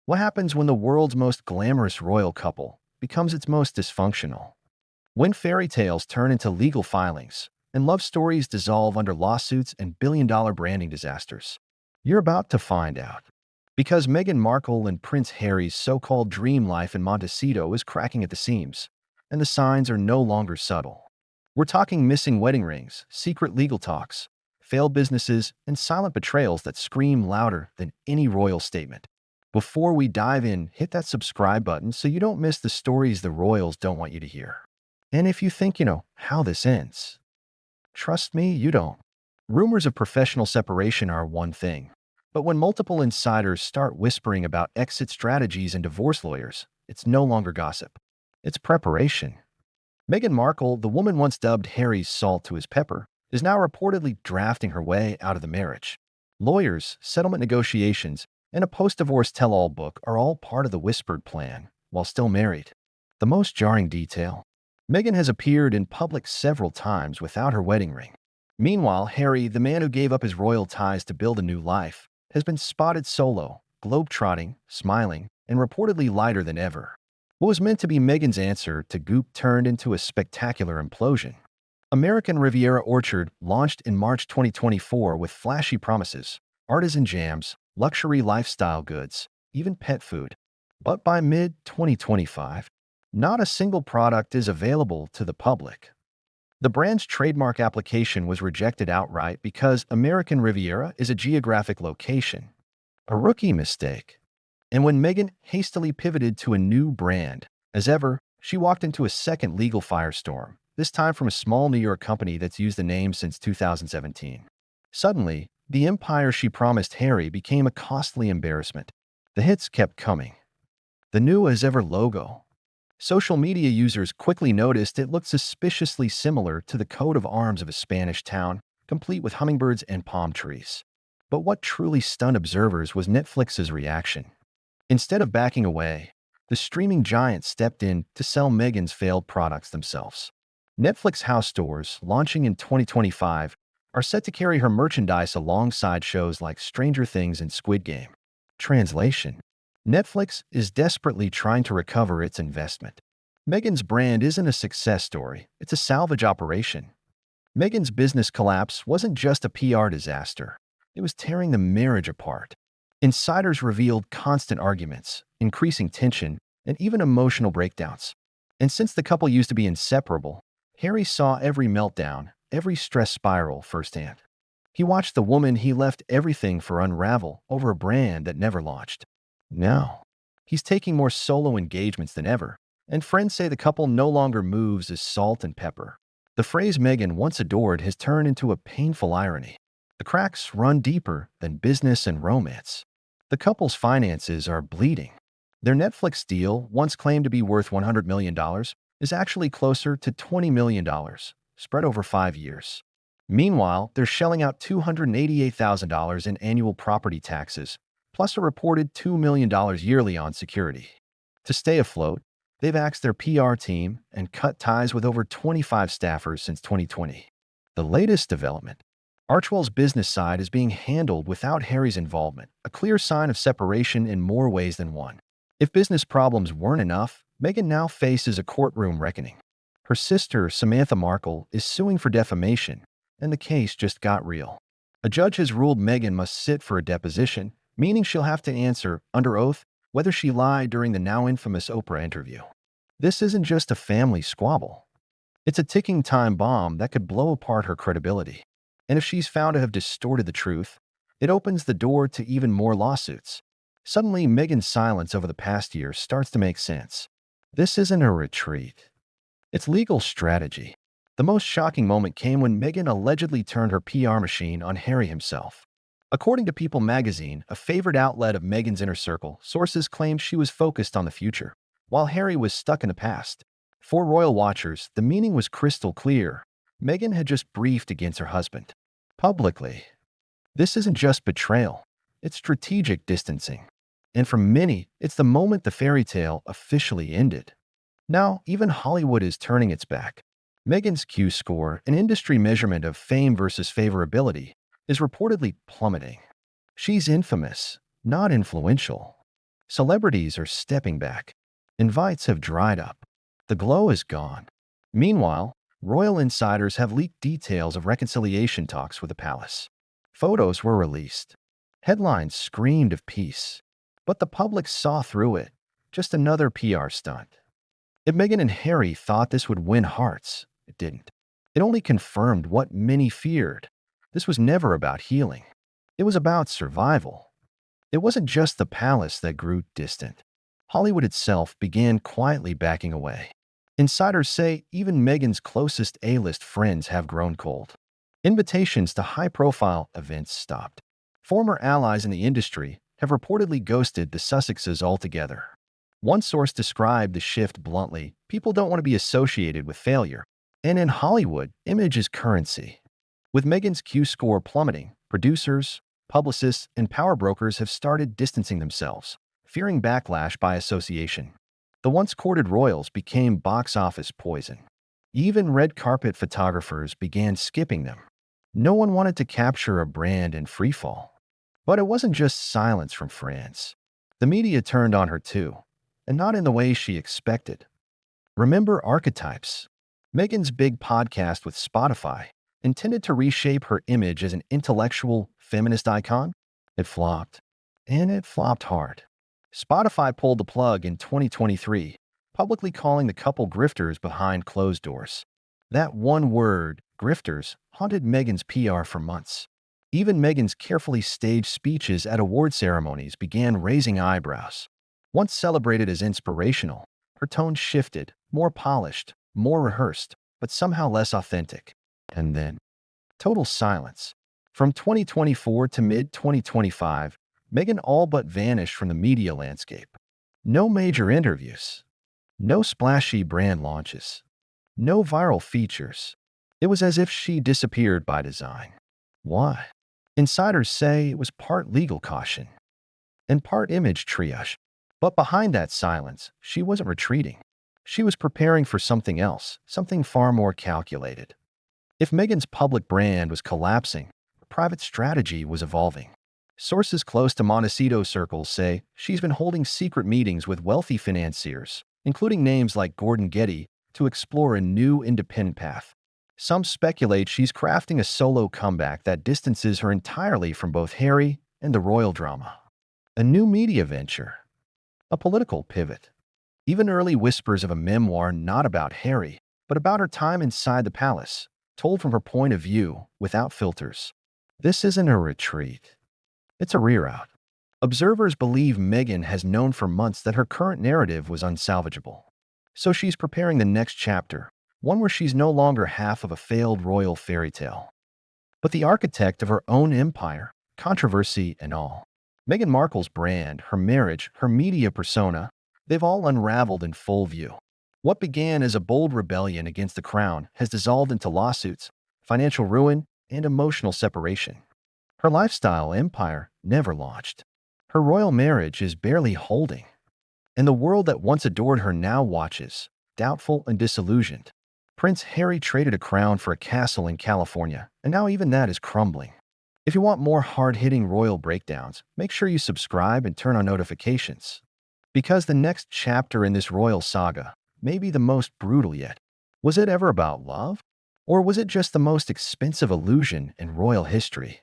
What happens when the world's most glamorous royal couple becomes its most dysfunctional? When fairy tales turn into legal filings and love stories dissolve under lawsuits and billion-dollar branding disasters? You're about to find out. Because Meghan Markle and Prince Harry's so-called dream life in Montecito is cracking at the seams, and the signs are no longer subtle. We're talking missing wedding rings, secret legal talks, failed businesses, and silent betrayals that scream louder than any royal statement. Before we dive in, hit that subscribe button so you don't miss the stories the royals don't want you to hear. And if you think you know how this ends, trust me, you don't. Rumors of professional separation are one thing, but when multiple insiders start whispering about exit strategies and divorce lawyers, it's no longer gossip. It's preparation. Meghan Markle, the woman once dubbed Harry's salt to his pepper, is now reportedly drafting her way out of the marriage. Lawyers, settlement negotiations, and a post-divorce tell-all book are all part of the whispered plan, while still married. The most jarring detail: Meghan has appeared in public several times without her wedding ring. Meanwhile, Harry, the man who gave up his royal ties to build a new life, has been spotted solo, globe-trotting, smiling, and reportedly lighter than ever. What was meant to be Meghan's answer to Goop turned into a spectacular implosion. American Riviera Orchard launched in March 2024 with flashy promises, artisan jams, luxury lifestyle goods, even pet food. But by mid-2025, not a single product is available to the public. The brand's trademark application was rejected outright because American Riviera is a geographic location. A rookie mistake. And when Meghan hastily pivoted to a new brand, as ever, she walked into a second legal firestorm, this time from a small New York company that's used the name since 2017. Suddenly, the empire she promised Harry became a costly embarrassment. The hits kept coming. The new as ever logo. Social media users quickly noticed it looked suspiciously similar to the coat of arms of a Spanish town, complete with hummingbirds and palm trees. But what truly stunned observers was Netflix's reaction. Instead of backing away, the streaming giant stepped in to sell Meghan's failed products themselves. Netflix house stores, launching in 2025, are set to carry her merchandise alongside shows like Stranger Things and Squid Game. Translation: Netflix is desperately trying to recover its investment. Meghan's brand isn't a success story, it's a salvage operation. Meghan's business collapse wasn't just a PR disaster, it was tearing the marriage apart. Insiders revealed constant arguments, increasing tension, and even emotional breakdowns. And since the couple used to be inseparable, Harry saw every meltdown, every stress spiral firsthand. He watched the woman he left everything for unravel over a brand that never launched. Now, he's taking more solo engagements than ever, and friends say the couple no longer moves as salt and pepper. The phrase Meghan once adored has turned into a painful irony. The cracks run deeper than business and romance. The couple's finances are bleeding. Their Netflix deal, once claimed to be worth $100 million, is actually closer to $20 million, spread over 5 years. Meanwhile, they're shelling out $288,000 in annual property taxes, plus a reported $2 million yearly on security. To stay afloat, they've axed their PR team and cut ties with over 25 staffers since 2020. The latest development: Archewell's business side is being handled without Harry's involvement, a clear sign of separation in more ways than one. If business problems weren't enough, Meghan now faces a courtroom reckoning. Her sister, Samantha Markle, is suing for defamation, and the case just got real. A judge has ruled Meghan must sit for a deposition, meaning she'll have to answer, under oath, whether she lied during the now infamous Oprah interview. This isn't just a family squabble. It's a ticking time bomb that could blow apart her credibility. And if she's found to have distorted the truth, it opens the door to even more lawsuits. Suddenly, Meghan's silence over the past year starts to make sense. This isn't a retreat. It's legal strategy. The most shocking moment came when Meghan allegedly turned her PR machine on Harry himself. According to People magazine, a favorite outlet of Meghan's inner circle, sources claimed she was focused on the future, while Harry was stuck in the past. For royal watchers, the meaning was crystal clear. Meghan had just briefed against her husband. Publicly. This isn't just betrayal, it's strategic distancing. And for many, it's the moment the fairy tale officially ended. Now, even Hollywood is turning its back. Meghan's Q score, an industry measurement of fame versus favorability, is reportedly plummeting. She's infamous, not influential. Celebrities are stepping back. Invites have dried up. The glow is gone. Meanwhile, royal insiders have leaked details of reconciliation talks with the palace. Photos were released. Headlines screamed of peace. But the public saw through it. Just another PR stunt. If Meghan and Harry thought this would win hearts, it didn't. It only confirmed what many feared. This was never about healing. It was about survival. It wasn't just the palace that grew distant. Hollywood itself began quietly backing away. Insiders say even Meghan's closest A-list friends have grown cold. Invitations to high-profile events stopped. Former allies in the industry have reportedly ghosted the Sussexes altogether. One source described the shift bluntly: people don't want to be associated with failure. And in Hollywood, image is currency. With Meghan's Q-score plummeting, producers, publicists, and power brokers have started distancing themselves, fearing backlash by association. The once courted royals became box office poison. Even red carpet photographers began skipping them. No one wanted to capture a brand in freefall. But it wasn't just silence from France. The media turned on her too, and not in the way she expected. Remember archetypes? Meghan's big podcast with Spotify, intended to reshape her image as an intellectual, feminist icon? It flopped. And it flopped hard. Spotify pulled the plug in 2023, publicly calling the couple grifters behind closed doors. That one word, grifters, haunted Meghan's PR for months. Even Meghan's carefully staged speeches at award ceremonies began raising eyebrows. Once celebrated as inspirational, her tone shifted, more polished, more rehearsed, but somehow less authentic. And then, total silence. From 2024 to mid-2025, Meghan all but vanished from the media landscape. No major interviews. No splashy brand launches. No viral features. It was as if she disappeared by design. Why? Insiders say it was part legal caution and part image triage. But behind that silence, she wasn't retreating. She was preparing for something else, something far more calculated. If Meghan's public brand was collapsing, her private strategy was evolving. Sources close to Montecito circles say she's been holding secret meetings with wealthy financiers, including names like Gordon Getty, to explore a new independent path. Some speculate she's crafting a solo comeback that distances her entirely from both Harry and the royal drama. A new media venture. A political pivot. Even early whispers of a memoir not about Harry, but about her time inside the palace, told from her point of view, without filters. This isn't a retreat. It's a reroute. Observers believe Meghan has known for months that her current narrative was unsalvageable. So she's preparing the next chapter, one where she's no longer half of a failed royal fairy tale, but the architect of her own empire, controversy and all. Meghan Markle's brand, her marriage, her media persona, they've all unraveled in full view. What began as a bold rebellion against the crown has dissolved into lawsuits, financial ruin, and emotional separation. Her lifestyle empire never launched. Her royal marriage is barely holding. And the world that once adored her now watches, doubtful and disillusioned. Prince Harry traded a crown for a castle in California, and now even that is crumbling. If you want more hard-hitting royal breakdowns, make sure you subscribe and turn on notifications. Because the next chapter in this royal saga may be the most brutal yet. Was it ever about love? Or was it just the most expensive illusion in royal history?